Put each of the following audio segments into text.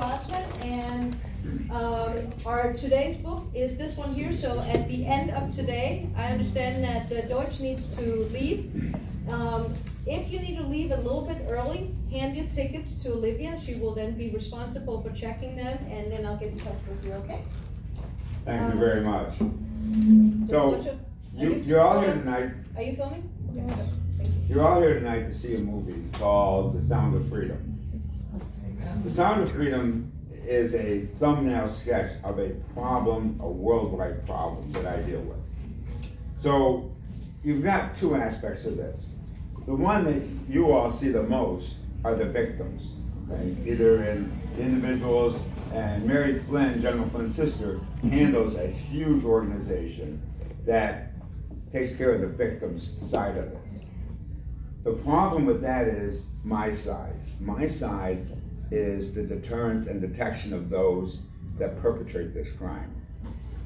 Grossman, and our today's book is this one here. So at the end of today, I understand that Deutsch needs to leave. If you need to leave a little bit early, hand your tickets to Olivia. She will then be responsible for checking them, and then I'll get in touch with you, okay? Thank you very much. So, you're all here tonight. Are you filming? Okay. Yes. Thank you. You're all here tonight to see a movie called The Sound of Freedom. The Sound of Freedom is a thumbnail sketch of a problem, a worldwide problem that I deal with. So, you've got two aspects of this. The one that you all see the most are the victims, okay? Either in individuals, and Mary Flynn, General Flynn's sister, handles a huge organization that takes care of the victims side of this. The problem with that is my side. My side is the deterrence and detection of those that perpetrate this crime.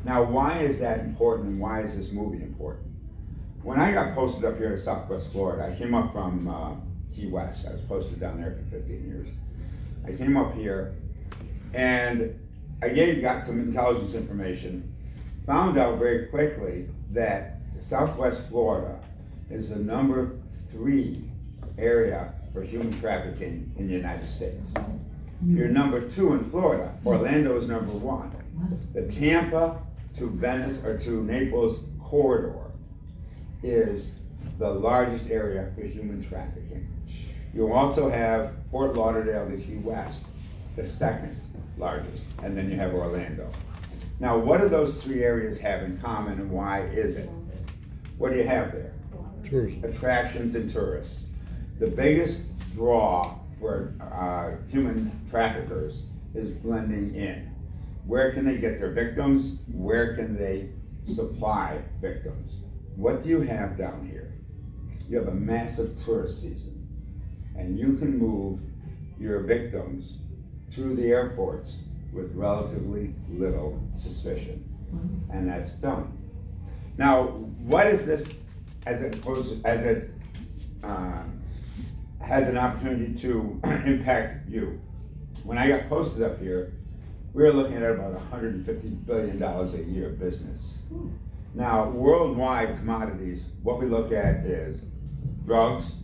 Now, why is that important, and why is this movie important? When I got posted up here in Southwest Florida, I came up from Key West. I was posted down there for 15 years. I came up here, and I got some intelligence information, found out very quickly that Southwest Florida is the number 3 area for human trafficking in the United States. You're number 2 in Florida. Orlando is number 1. The Tampa to Venice or to Naples corridor is the largest area for human trafficking. You also have Fort Lauderdale to Key West, the second largest, and then you have Orlando. Now, what do those 3 areas have in common, and why is it? What do you have there? Tourism. Attractions and tourists. The biggest draw for human traffickers is blending in. Where can they get their victims? Where can they supply victims? What do you have down here? You have a massive tourist season, and you can move your victims through the airports with relatively little suspicion, and that's done. Now, what is this as it has an opportunity to impact you? When I got posted up here, we were looking at about $150 billion a year business. Now, worldwide commodities, what we look at is drugs,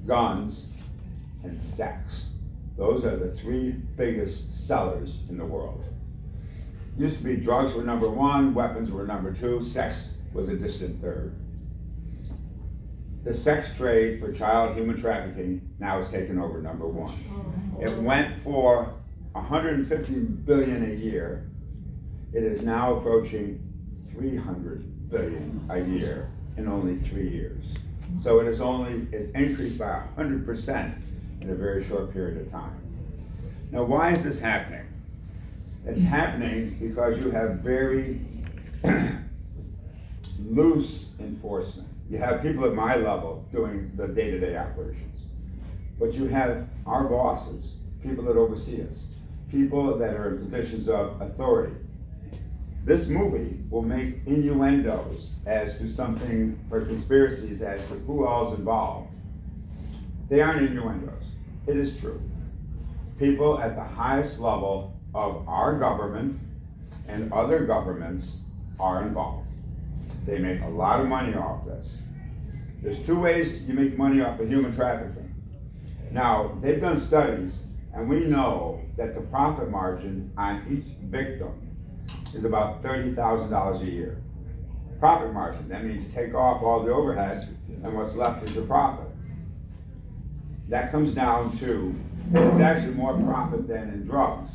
guns, and sex. Those are the 3 biggest sellers in the world. Used to be drugs were number 1, weapons were number 2, sex was a distant 3rd. The sex trade for child human trafficking now has taken over number 1. It went for $150 billion a year. It is now approaching $300 billion a year in only 3 years. So it's increased by 100% in a very short period of time. Now, why is this happening? It's happening because you have very loose enforcement. You have people at my level doing the day-to-day operations. But you have our bosses, people that oversee us, people that are in positions of authority. This movie will make innuendos as to something, or conspiracies as to who all's involved. They aren't innuendos. It is true. People at the highest level of our government and other governments are involved. They make a lot of money off this. There's 2 ways you make money off of human trafficking. Now, they've done studies, and we know that the profit margin on each victim is about $30,000 a year. Profit margin, that means you take off all the overhead, and what's left is your profit. That comes down to, it's actually more profit than in drugs.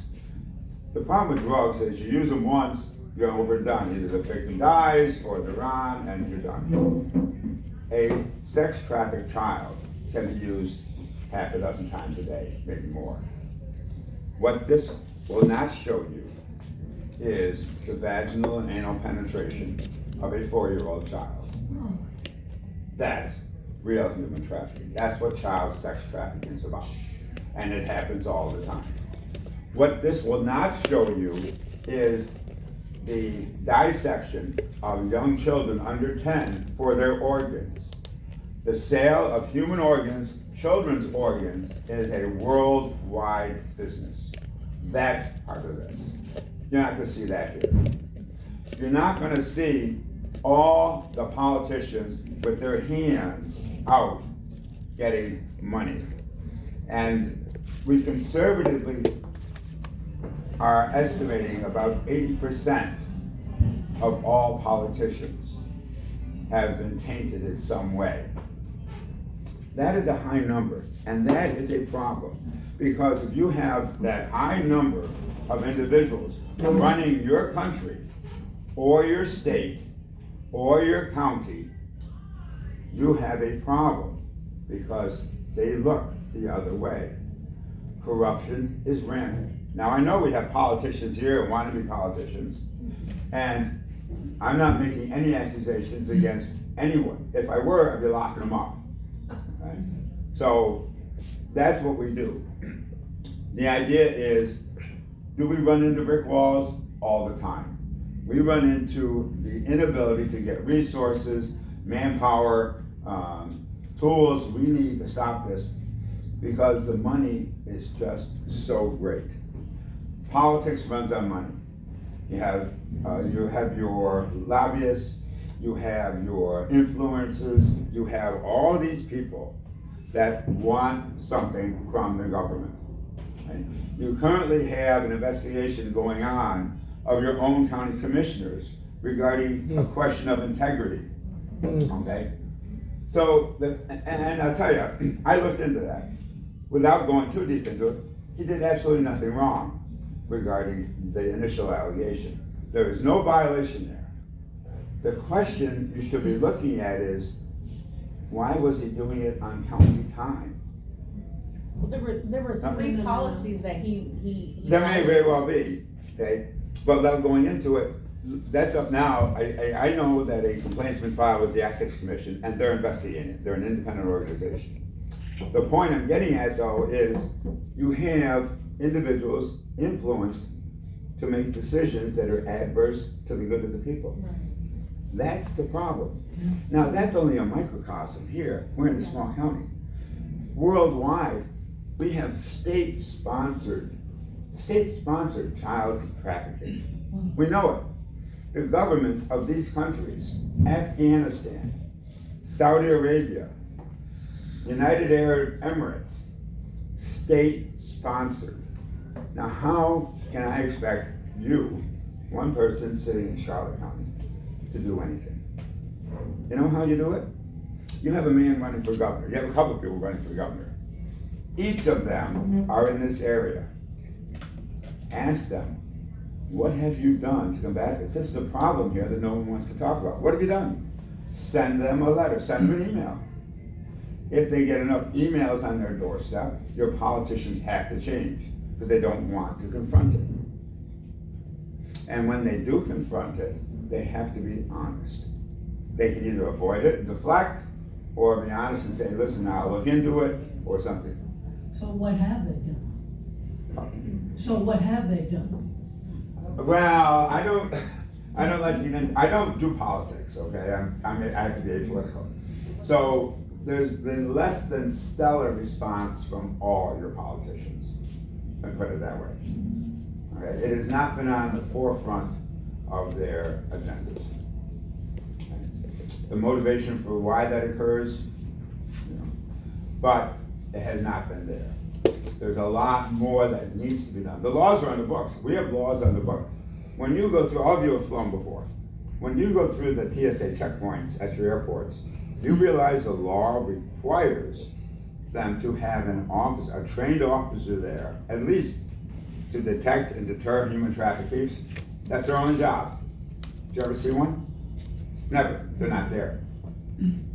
The problem with drugs is you use them once, you're overdone. Either the victim dies or they're on and you're done. A sex trafficked child can be used half a dozen times a day, maybe more. What this will not show you is the vaginal and anal penetration of a 4-year-old child. That's real human trafficking. That's what child sex trafficking is about. And it happens all the time. What this will not show you is the dissection of young children under 10 for their organs. The sale of human organs children's organs is a worldwide business. That's part of this. You're not gonna see that here. You're not gonna see all the politicians with their hands out getting money. And we conservatively are estimating about 80% of all politicians have been tainted in some way. That is a high number, and that is a problem. Because if you have that high number of individuals running your country, or your state, or your county, you have a problem, because they look the other way. Corruption is rampant. Now, I know we have politicians here and want to be politicians, and I'm not making any accusations against anyone. If I were, I'd be locking them up. Right? So that's what we do. The idea is, do we run into brick walls? All the time. We run into the inability to get resources, manpower, tools. We need to stop this because the money is just so great. Politics runs on money. You have your lobbyists, you have your influencers, you have all these people that want something from the government. Right? You currently have an investigation going on of your own county commissioners regarding a question of integrity. Okay? So, and I'll tell you, I looked into that. Without going too deep into it, he did absolutely nothing wrong regarding the initial allegation. There is no violation there. The question you should be looking at is, why was he doing it on county time? Well, there were three policies that he There may very well be, okay? But without going into it, that's up now. I know that a complaint's been filed with the Ethics Commission, and they're investigating it. They're an independent organization. The point I'm getting at, though, is you have individuals influenced to make decisions that are adverse to the good of the people. Right. That's the problem. Now, that's only a microcosm here. We're in a small county. Worldwide, we have state-sponsored child trafficking. We know it. The governments of these countries, Afghanistan, Saudi Arabia, United Arab Emirates, state-sponsored. Now, how can I expect you, one person sitting in Charlotte County, to do anything? You know how you do it? You have a man running for governor. You have a couple of people running for governor. Each of them are in this area. Ask them, what have you done to combat this? This is a problem here that no one wants to talk about. What have you done? Send them a letter, send them an email. If they get enough emails on their doorstep, your politicians have to change because they don't want to confront it. And when they do confront it, they have to be honest. They can either avoid it and deflect, or be honest and say, listen, I'll look into it, or something. So what have they done? So what have they done? Well, I don't like to, I don't do politics, okay? I have to be apolitical. So there's been less than stellar response from all your politicians. Let me put it that way. Okay? It has not been on the forefront of their agendas. The motivation for why that occurs, but it has not been there. There's a lot more that needs to be done. The laws are on the books. We have laws on the book. When you go through, all of you have flown before. When you go through the TSA checkpoints at your airports, you realize the law requires them to have an officer, a trained officer there, at least to detect and deter human traffickers. That's their only job. Did you ever see one? Never. They're not there.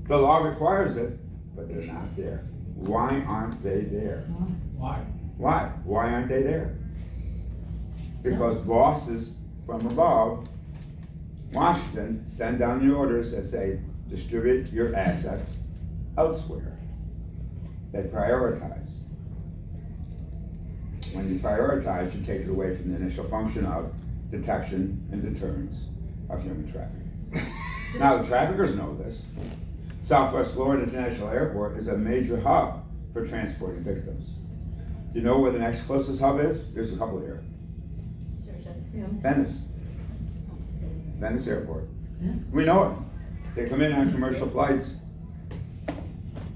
The law requires it, but they're not there. Why aren't they there? Why? Why aren't they there? Because bosses from above, Washington, send down the orders that say, distribute your assets elsewhere. They prioritize. When you prioritize, you take it away from the initial function of detection and deterrence of human trafficking. Now, the traffickers know this. Southwest Florida International Airport is a major hub for transporting victims. You know where the next closest hub is? There's a couple here. Venice. Venice Airport. Yeah. We know it. They come in on commercial flights.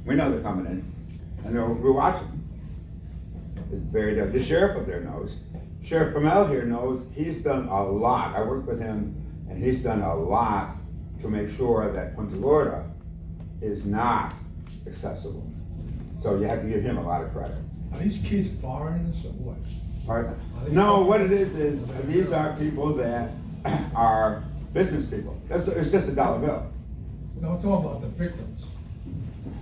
We know they're coming in, and we're watching. It's very different. The sheriff up there knows. Sheriff Kamel here knows. He's done a lot. I work with him, and he's done a lot to make sure that Punta Gorda is not accessible. So you have to give him a lot of credit. Are these kids foreigners or what? Pardon? No, what it is these are people that are business people. It's just a dollar bill. No, I'm talking about the victims.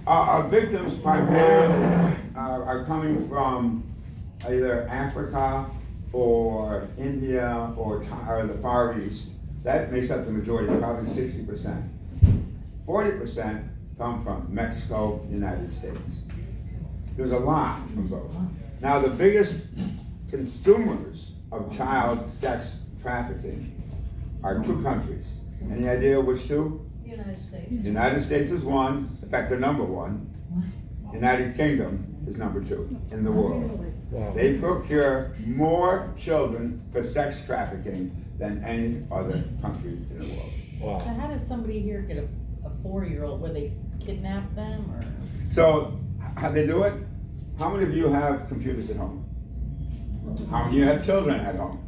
Our victims primarily are coming from either Africa or India or the Far East. That makes up the majority, probably 60%. 40% come from Mexico, United States. There's a lot from both. Now, the biggest consumers of child sex trafficking are two countries. Any idea which two? United States. The United States is one. In fact, they're number one. United Kingdom is number two in the world. They procure more children for sex trafficking than any other country in the world. So how does somebody here get a 4-year-old where they kidnap them or? So, how they do it? How many of you have computers at home? How many of you have children at home?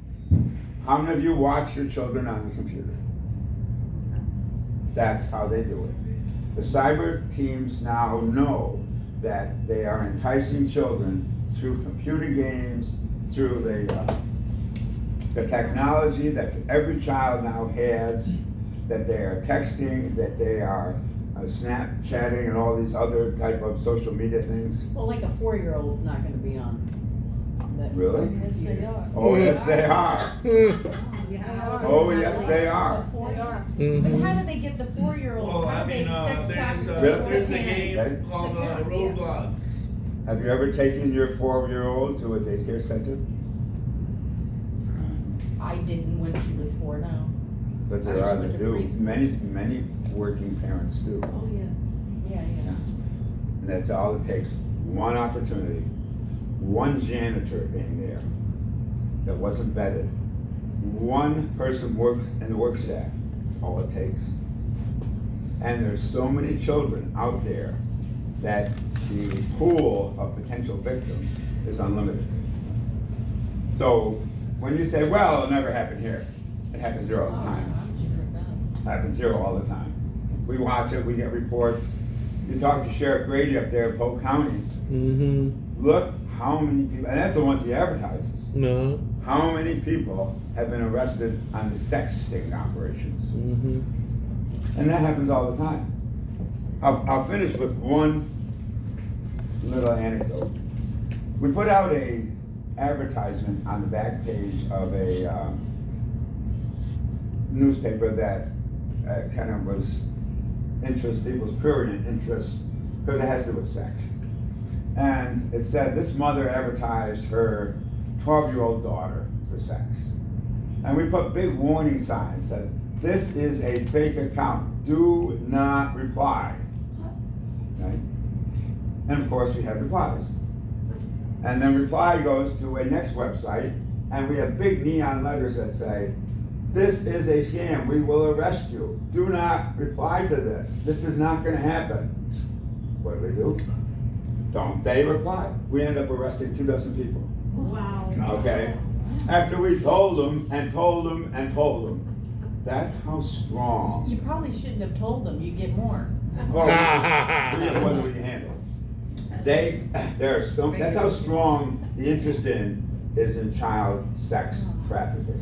How many of you watch your children on the computer? That's how they do it. The cyber teams now know that they are enticing children through computer games, through the technology that every child now has, that they are texting, that they are Snapchatting and all these other type of social media things. Well, like a 4-year-old's not gonna be on that. Really? Yes, they are. Oh, yes, they are. Oh, yes, they are. But how do they get the 4-year-old? Well, How I do they mean, sex traffic? there's a game Okay. called Roblox. Have you ever taken your 4-year-old to a daycare center? I didn't when she was 4, no. But there are that do. Many working parents do. Oh, yes. Yeah. And that's all it takes. One opportunity, one janitor being there that wasn't vetted, one person worked in the work staff. That's all it takes. And there's so many children out there that the pool of potential victims is unlimited. So when you say, well, it'll never happen here, it happens here all the time. I'm sure it does. It happens here all the time. We watch it, we get reports. You talk to Sheriff Grady up there in Polk County. Look how many people, and that's the ones he advertises. No. How many people have been arrested on the sex sting operations? And that happens all the time. I'll finish with one little anecdote. We put out a advertisement on the back page of a newspaper that kind of was people's prurient interest, because it has to do with sex. And it said this mother advertised her 12-year-old daughter for sex. And we put big warning signs that this is a fake account. Do not reply. Right? And of course we had replies. And then reply goes to a next website, and we have big neon letters that say, this is a scam. We will arrest you. Do not reply to this. This is not going to happen. What do? Don't they reply? We end up arresting 24 people. Wow. Okay? After we told them and told them and told them. That's how strong. You probably shouldn't have told them, you get more. Well, what do we handle? That's how strong the interest is in child sex trafficking.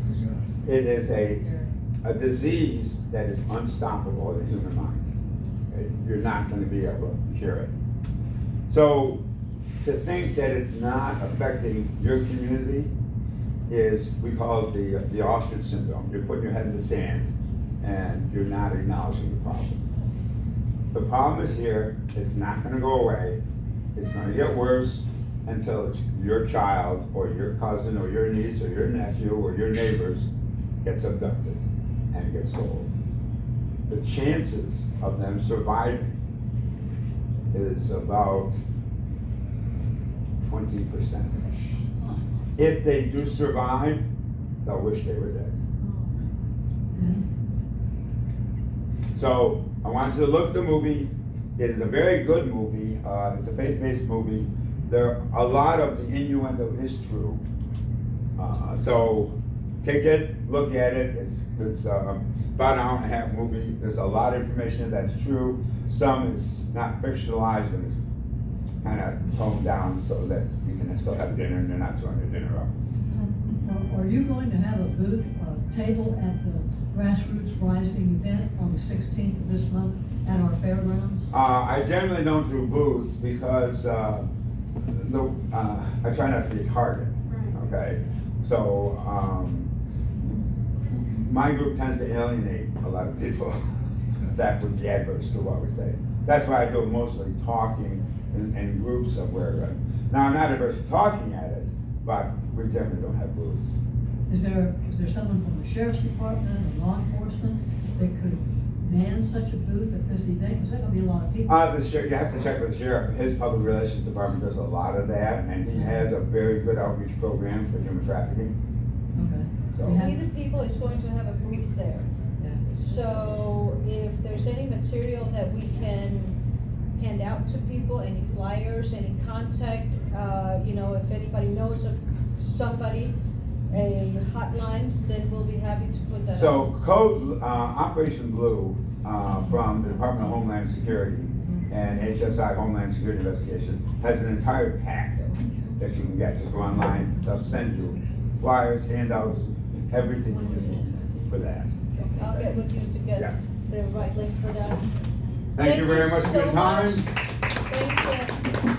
It is a disease that is unstoppable in the human mind. Okay? You're not going to be able to cure it. So to think that it's not affecting your community is, we call it the ostrich syndrome. You're putting your head in the sand and you're not acknowledging the problem. The problem is here. It's not going to go away. It's going to get worse until it's your child or your cousin or your niece or your nephew or your neighbors gets abducted and gets sold. The chances of them surviving is about 20%. If they do survive, they'll wish they were dead. So I want you to look at the movie. It is a very good movie. It's a faith-based movie. A lot of the innuendo is true. So take it, look at it. It's about an hour and a half movie. There's a lot of information that's true. Some is not fictionalized, but it's kind of toned down so that you can still have dinner and they're not throwing your dinner up. Are you going to have a booth, a table at the Grassroots Rising event on the 16th of this month at our fairgrounds? I generally don't do booths because I try not to be targeted. Okay, so my group tends to alienate a lot of people that would be adverse to what we say. That's why I do mostly talking in groups of where. Now I'm not adverse to talking at it, but we generally don't have booths. Is there someone from the sheriff's department or law enforcement that could man such a booth at this event? Because there's going to be a lot of people. You have to check with the sheriff. His public relations department does a lot of that, and he has a very good outreach program for human trafficking. Okay. So- You have- Neither People is going to have a booth there. Yeah. So if there's any material that we can hand out to people, any flyers, any contact, if anybody knows of somebody, a hotline, then we'll be happy to put that So Operation Blue from the Department of Homeland Security and HSI Homeland Security Investigations has an entire packet that you can get. Just go online, they'll send you flyers, handouts, everything you need for that. I'll get with you to get Yeah. the right link for that. Thank you very much for so your time. Thank you.